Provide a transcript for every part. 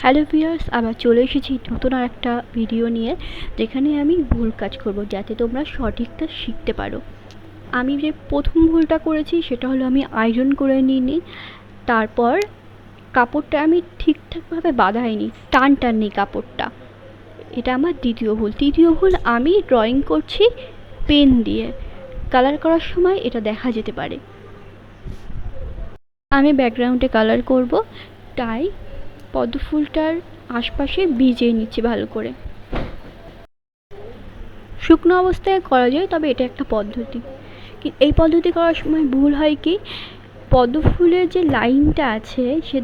Hello viewers, আবার চলে এসেছি নতুন আর একটা ভিডিও নিয়ে, যেখানে আমি ভুল কাজ করব যাতে তোমরা সঠিকটা শিখতে পারো। আমি যে প্রথম ভুলটা করেছি সেটা হলো আমি আয়রন করে নিইনি। তারপর কাপড়টা আমি ঠিকঠাকভাবে বাঁধাইনি, টান নেই কাপড়টা। এটা আমার দ্বিতীয় ভুল। তৃতীয় ভুল, আমি ড্রয়িং করছি পেন দিয়ে। কালার করার সময় এটা দেখা যেতে পারে। আমি ব্যাকগ্রাউন্ডে কালার করব, তাই পদ্ম ফুলটার আশপাশে ভিজিয়ে নিচ্ছি ভালো করে। শুকনো অবস্থায় করা যায়, তবে এটা একটা পদ্ধতি। এই পদ্ধতি করার সময় ভুল হয় কি, পদ্ম ফুলের যে লাইনটা আছে সে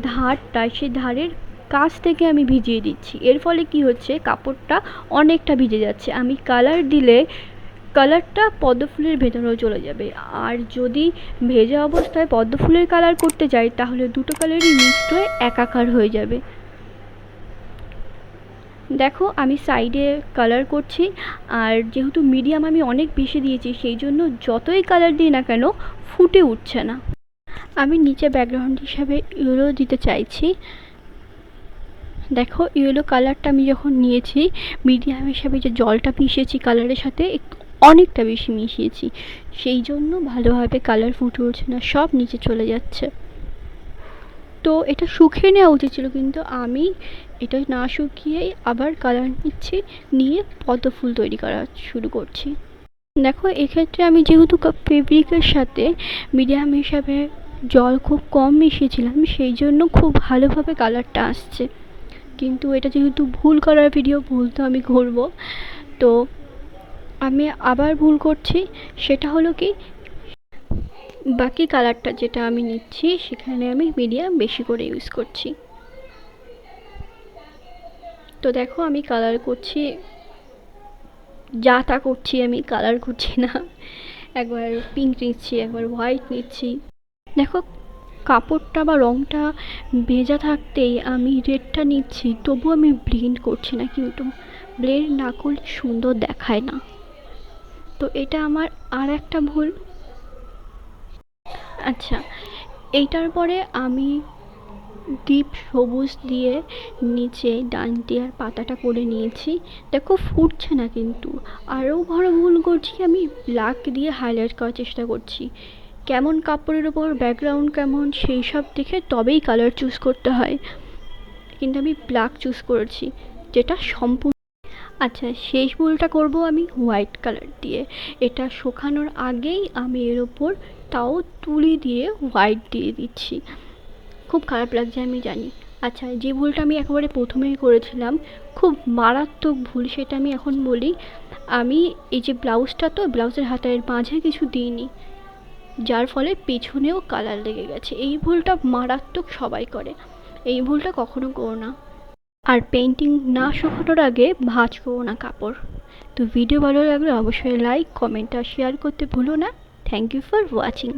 ধারের কাছ থেকে আমি ভিজিয়ে দিচ্ছি। এর ফলে কি হচ্ছে, কাপড়টা অনেকটা ভিজে যাচ্ছে। আমি কালার দিলে কালারটা পদ্ম ফুলের ভেতরেও চলে যাবে। আর যদি ভেজা অবস্থায় পদ্ম ফুলের কালার করতে যাই তাহলে দুটো কালারই মিক্সড হয়ে একাকার হয়ে যাবে। দেখো আমি সাইডে কালার করছি, আর যেহেতু মিডিয়াম আমি অনেক বেশি দিয়েছি সেই জন্য যতই কালার দিই না কেন ফুটে উঠছে না। আমি নিচে ব্যাকগ্রাউন্ড হিসাবে ইয়েলো দিতে চাইছি। দেখো ইয়েলো কালারটা আমি যখন নিয়েছি, মিডিয়াম হিসাবে যে জলটা মিশিয়েছি কালারের সাথে অনেকটা বেশি মিশিয়েছি, সেই জন্য ভালোভাবে কালার ফুটে উঠছে না, সব নিচে চলে যাচ্ছে। তো এটা শুকিয়ে নেওয়া উচিত ছিল, কিন্তু আমি এটা না শুকিয়েই আবার কালার নিচ্ছি, নিয়ে পদ্ম ফুল তৈরি করা শুরু করছি। দেখো এক্ষেত্রে আমি যেহেতু ফেব্রিকের সাথে মিডিয়াম হিসাবে জল খুব কম মিশিয়েছিলাম, সেই জন্য খুব ভালোভাবে কালারটা আসছে। কিন্তু এটা যেহেতু ভুল করার ভিডিও, ভুল তো আমি করব, তো আমি আবার ভুল করছি। সেটা হলো কি, বাকি কালারটা যেটা আমি নিচ্ছি সেখানে আমি মিডিয়াম বেশি করে ইউজ করছি। তো দেখো আমি কালার করছি, যা তা করছি, আমি কালার করছি না। একবার পিঙ্ক নিচ্ছি, একবার হোয়াইট নিচ্ছি। দেখো কাপড়টা বা রঙটা ভেজা থাকতেই আমি রেডটা নিচ্ছি, তবু আমি ব্লেন্ড করছি না, কিন্তু ব্লেন্ড না করলে সুন্দর দেখায় না। তো এটা আমার আর একটা ভুল। আচ্ছা, এইটার পরে আমি ডিপ সবুজ দিয়ে নিচে ডান্ডিয়ার পাতাটা করে নিয়েছি। দেখো ফুটছে না, কিন্তু আরও বড় ভুল করছি, আমি ব্ল্যাক দিয়ে হাইলাইট করার চেষ্টা করছি। কেমন কাপড়ের ওপর ব্যাকগ্রাউন্ড কেমন সেই সব দেখে তবেই কালার চুজ করতে হয়, কিন্তু আমি ব্ল্যাক চুজ করেছি, যেটা সম্পূর্ণ। আচ্ছা, শেষ ভুলটা করব আমি হোয়াইট কালার দিয়ে। এটা শুকানোর আগেই আমি এর ওপর তাও তুলি দিয়ে হোয়াইট দিয়ে দিচ্ছি। খুব খারাপ লাগছে আমি জানি। আচ্ছা, যে ভুলটা আমি একেবারে প্রথমেই করেছিলাম, খুব মারাত্মক ভুল, সেটা আমি এখন বলি। আমি এই যে ব্লাউজটা, তো ব্লাউজের হাতের মাঝে কিছু দিইনি, যার ফলে পেছনেও কালার লেগে গেছে। এই ভুলটা মারাত্মক, সবাই করে, এই ভুলটা কখনো করো না। আর পেন্টিং না শুকানোর আগে ভাঁজ করো না কাপড়। তো ভিডিও ভালো লাগলে অবশ্যই লাইক, কমেন্ট আর শেয়ার করতে ভুলো না। Thank you for watching.